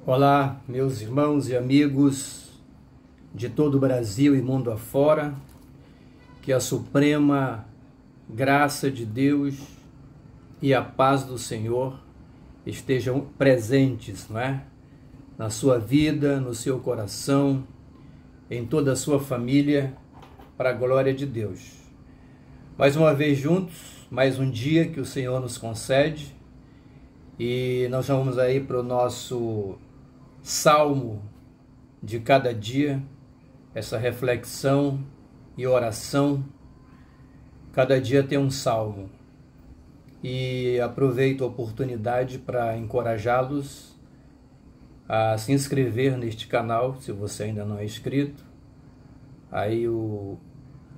Olá, meus irmãos e amigos de todo o Brasil e mundo afora, que a suprema graça de Deus e a paz do Senhor estejam presentes, não é? Na sua vida, no seu coração, em toda a sua família, para a glória de Deus. Mais uma vez juntos, mais um dia que o Senhor nos concede, e nós vamos aí para o nosso salmo de cada dia, essa reflexão e oração. Cada dia tem um salmo, e aproveito a oportunidade para encorajá-los a se inscrever neste canal, se você ainda não é inscrito. Aí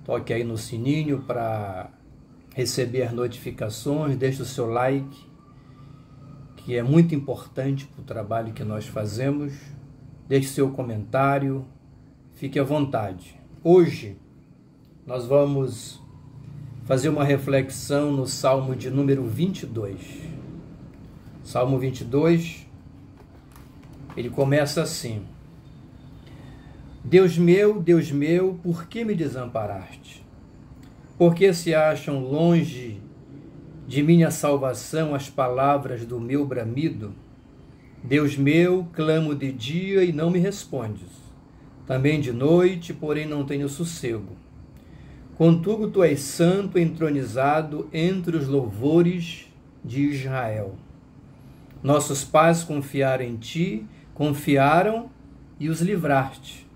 toque aí no sininho para receber notificações, deixe o seu like, que é muito importante para o trabalho que nós fazemos. Deixe seu comentário, fique à vontade. Hoje nós vamos fazer uma reflexão no Salmo de número 22. Salmo 22, ele começa assim: Deus meu, por que me desamparaste? Por que se acham longe de minha salvação as palavras do meu bramido? Deus meu, clamo de dia e não me respondes, também de noite, porém não tenho sossego. Contudo, tu és santo, entronizado entre os louvores de Israel. Nossos pais confiaram em ti, confiaram e os livraste.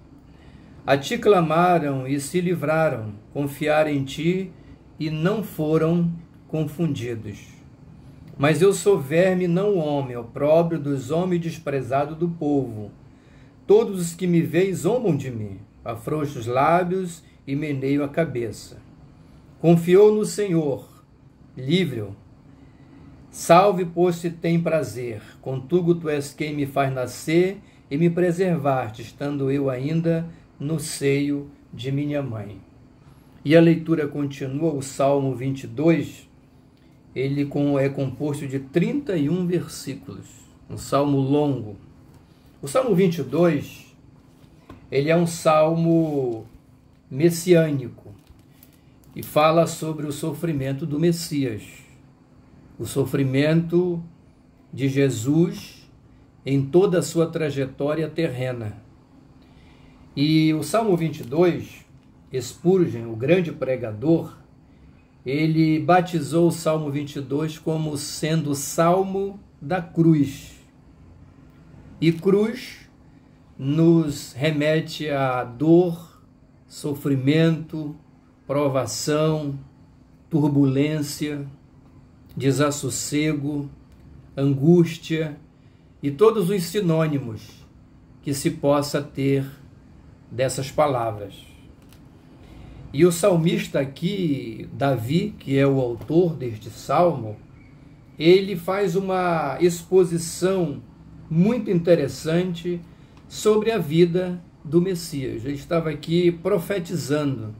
A ti clamaram e se livraram, confiaram em ti e não foram confundidos. Mas eu sou verme, não homem, opróbrio dos homens, desprezado do povo. Todos os que me veem zombam de mim, afrouxo os lábios e meneio a cabeça. Confiou no Senhor, livre-o. Salve, pois se tem prazer. Contudo, tu és quem me faz nascer e me preservaste, estando eu ainda no seio de minha mãe. E a leitura continua, o Salmo 22, ele é composto de 31 versículos, um salmo longo. O Salmo 22, ele é um salmo messiânico e fala sobre o sofrimento do Messias, o sofrimento de Jesus em toda a sua trajetória terrena. E o Salmo 22, Spurgeon, o grande pregador, ele batizou o Salmo 22 como sendo o Salmo da cruz. E cruz nos remete a dor, sofrimento, provação, turbulência, desassossego, angústia e todos os sinônimos que se possa ter dessas palavras. E o salmista aqui, Davi, que é o autor deste salmo, ele faz uma exposição muito interessante sobre a vida do Messias. Ele estava aqui profetizando,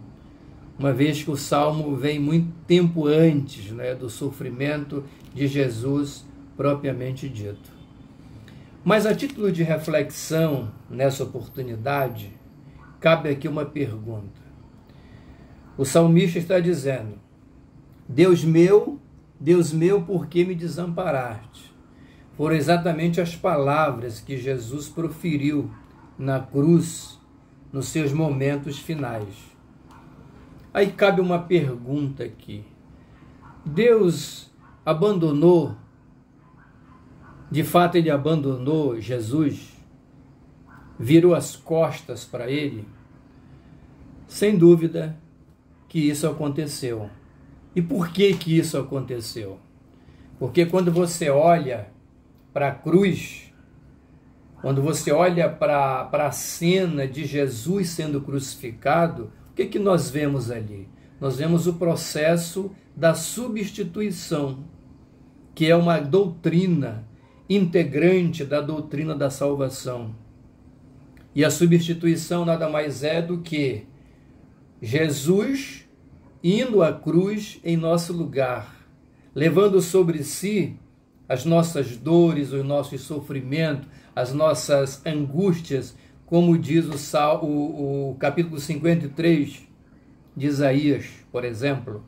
uma vez que o salmo vem muito tempo antes, né, do sofrimento de Jesus propriamente dito. Mas a título de reflexão, nessa oportunidade, cabe aqui uma pergunta. O salmista está dizendo: Deus meu, por que me desamparaste? Foram exatamente as palavras que Jesus proferiu na cruz, nos seus momentos finais. Aí cabe uma pergunta aqui: Deus abandonou, de fato ele abandonou Jesus? Virou as costas para ele? Sem dúvida que isso aconteceu. E por que isso aconteceu? Porque quando você olha para a cruz, quando você olha para a cena de Jesus sendo crucificado, o que nós vemos ali? Nós vemos o processo da substituição, que é uma doutrina integrante da doutrina da salvação. E a substituição nada mais é do que Jesus indo à cruz em nosso lugar, levando sobre si as nossas dores, os nossos sofrimentos, as nossas angústias, como diz o capítulo 53 de Isaías, por exemplo.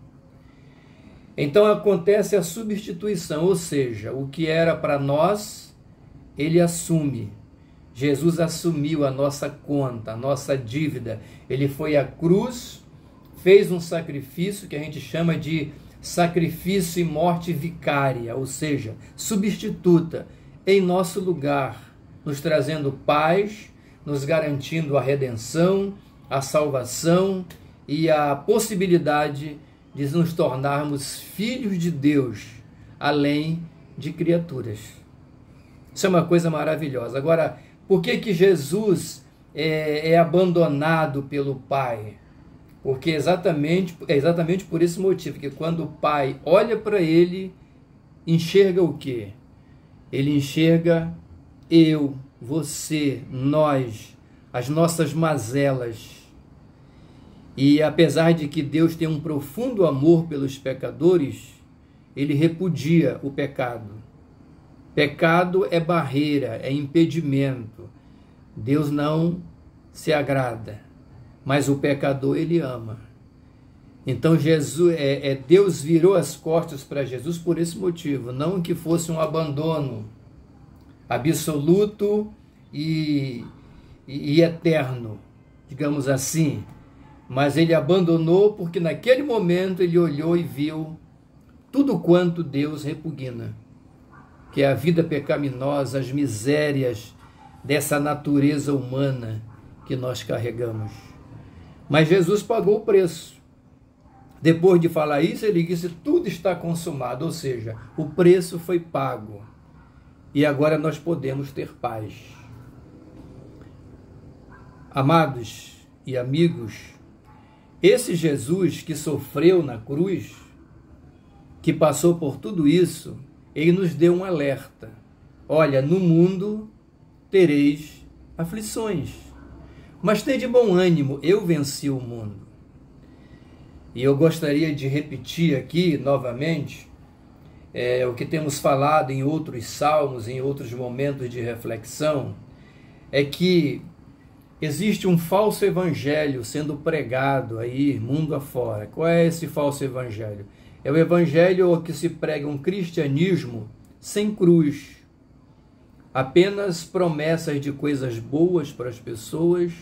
Então acontece a substituição, ou seja, o que era para nós, ele assume. Jesus assumiu a nossa conta, a nossa dívida. Ele foi à cruz, fez um sacrifício que a gente chama de sacrifício e morte vicária, ou seja, substituta, em nosso lugar, nos trazendo paz, nos garantindo a redenção, a salvação e a possibilidade de nos tornarmos filhos de Deus, além de criaturas. Isso é uma coisa maravilhosa. Agora, por que Jesus é abandonado pelo Pai? Porque é exatamente por esse motivo, que quando o Pai olha para ele, enxerga o quê? Ele enxerga eu, você, nós, as nossas mazelas. E apesar de que Deus tem um profundo amor pelos pecadores, ele repudia o pecado. Pecado é barreira, é impedimento. Deus não se agrada, mas o pecador ele ama. Então Deus virou as costas para Jesus por esse motivo, não que fosse um abandono absoluto e eterno, digamos assim, mas ele abandonou porque naquele momento ele olhou e viu tudo quanto Deus repugna, que é a vida pecaminosa, as misérias dessa natureza humana que nós carregamos. Mas Jesus pagou o preço. Depois de falar isso, ele disse: tudo está consumado, ou seja, o preço foi pago. E agora nós podemos ter paz. Amados e amigos, esse Jesus que sofreu na cruz, que passou por tudo isso, ele nos deu um alerta. Olha, no mundo tereis aflições, mas tende bom ânimo, eu venci o mundo. E eu gostaria de repetir aqui novamente o que temos falado em outros salmos, em outros momentos de reflexão, é que existe um falso evangelho sendo pregado aí mundo afora. Qual é esse falso evangelho? É o evangelho que se prega um cristianismo sem cruz, apenas promessas de coisas boas para as pessoas,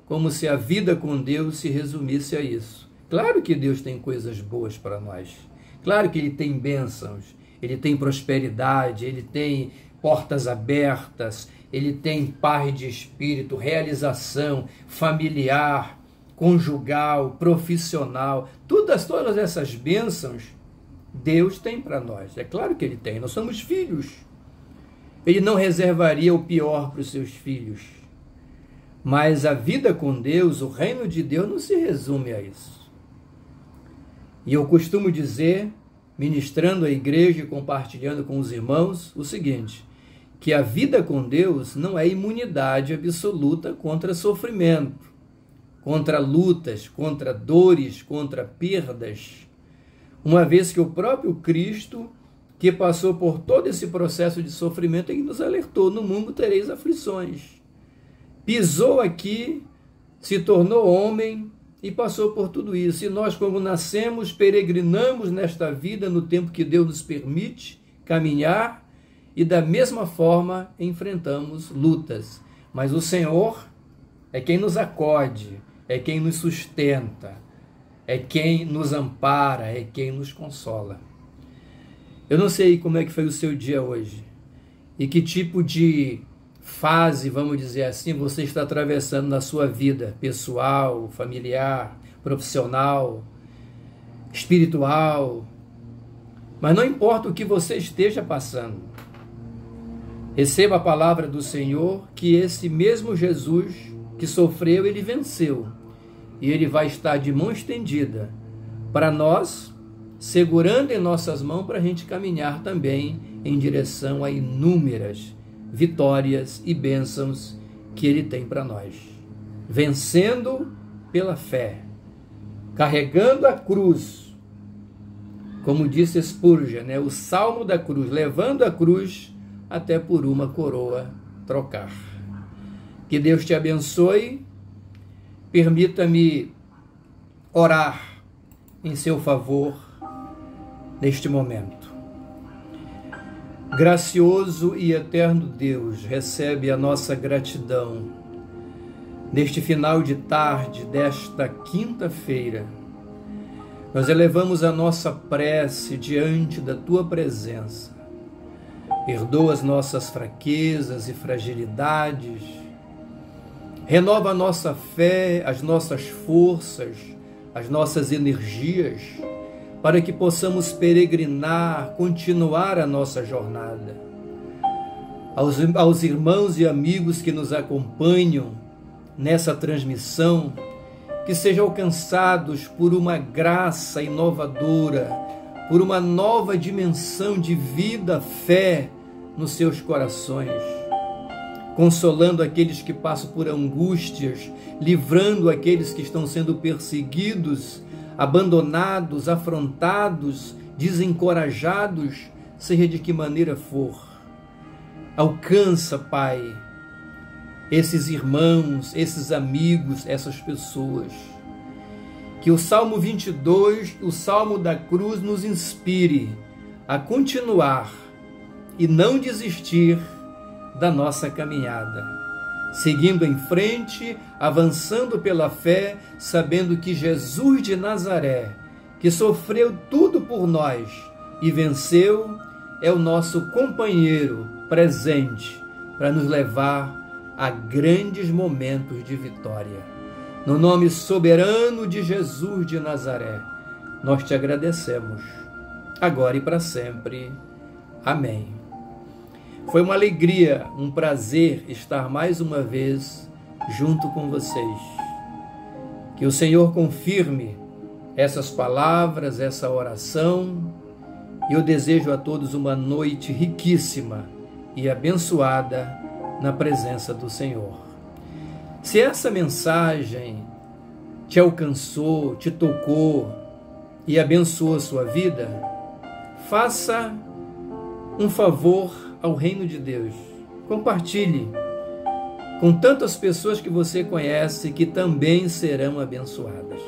como se a vida com Deus se resumisse a isso. Claro que Deus tem coisas boas para nós, claro que Ele tem bênçãos, Ele tem prosperidade, Ele tem portas abertas, Ele tem paz de espírito, realização familiar, conjugal, profissional, todas essas bênçãos Deus tem para nós. É claro que Ele tem, nós somos filhos. Ele não reservaria o pior para os seus filhos. Mas a vida com Deus, o reino de Deus, não se resume a isso. E eu costumo dizer, ministrando a igreja e compartilhando com os irmãos, o seguinte, que a vida com Deus não é imunidade absoluta contra sofrimento, contra lutas, contra dores, contra perdas, uma vez que o próprio Cristo, que passou por todo esse processo de sofrimento, ele nos alertou: no mundo tereis aflições. Pisou aqui, se tornou homem e passou por tudo isso. E nós, como nascemos, peregrinamos nesta vida no tempo que Deus nos permite caminhar e da mesma forma enfrentamos lutas. Mas o Senhor é quem nos acode, é quem nos sustenta, é quem nos ampara, é quem nos consola. Eu não sei como é que foi o seu dia hoje e que tipo de fase, vamos dizer assim, você está atravessando na sua vida pessoal, familiar, profissional, espiritual. Mas não importa o que você esteja passando, receba a palavra do Senhor que esse mesmo Jesus que sofreu, ele venceu. E ele vai estar de mão estendida para nós, segurando em nossas mãos para a gente caminhar também em direção a inúmeras vitórias e bênçãos que ele tem para nós. Vencendo pela fé, carregando a cruz, Como disse Spurgeon, né? O salmo da cruz, levando a cruz até por uma coroa trocar. Que Deus te abençoe. Permita-me orar em seu favor neste momento. Gracioso e eterno Deus, recebe a nossa gratidão neste final de tarde desta quinta-feira. Nós elevamos a nossa prece diante da Tua presença. Perdoa as nossas fraquezas e fragilidades. Renova a nossa fé, as nossas forças, as nossas energias, para que possamos peregrinar, continuar a nossa jornada. Aos irmãos e amigos que nos acompanham nessa transmissão, que sejam alcançados por uma graça inovadora, por uma nova dimensão de vida, fé nos seus corações, consolando aqueles que passam por angústias, livrando aqueles que estão sendo perseguidos, abandonados, afrontados, desencorajados, seja de que maneira for. Alcança, Pai, esses irmãos, esses amigos, essas pessoas. Que o Salmo 22, o Salmo da Cruz, nos inspire a continuar e não desistir da nossa caminhada, seguindo em frente, avançando pela fé, sabendo que Jesus de Nazaré, que sofreu tudo por nós e venceu, é o nosso companheiro presente para nos levar a grandes momentos de vitória. No nome soberano de Jesus de Nazaré, nós te agradecemos, agora e para sempre. Amém. Foi uma alegria, um prazer estar mais uma vez junto com vocês. Que o Senhor confirme essas palavras, essa oração, e eu desejo a todos uma noite riquíssima e abençoada na presença do Senhor. Se essa mensagem te alcançou, te tocou e abençoou a sua vida, faça um favor ao reino de Deus. Compartilhe com tantas pessoas que você conhece que também serão abençoadas.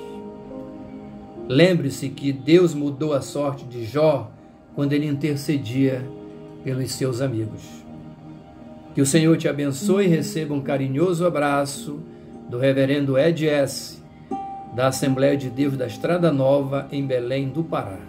Lembre-se que Deus mudou a sorte de Jó quando ele intercedia pelos seus amigos. Que o Senhor te abençoe e receba um carinhoso abraço do reverendo Ed S., da Assembleia de Deus da Estrada Nova, em Belém do Pará.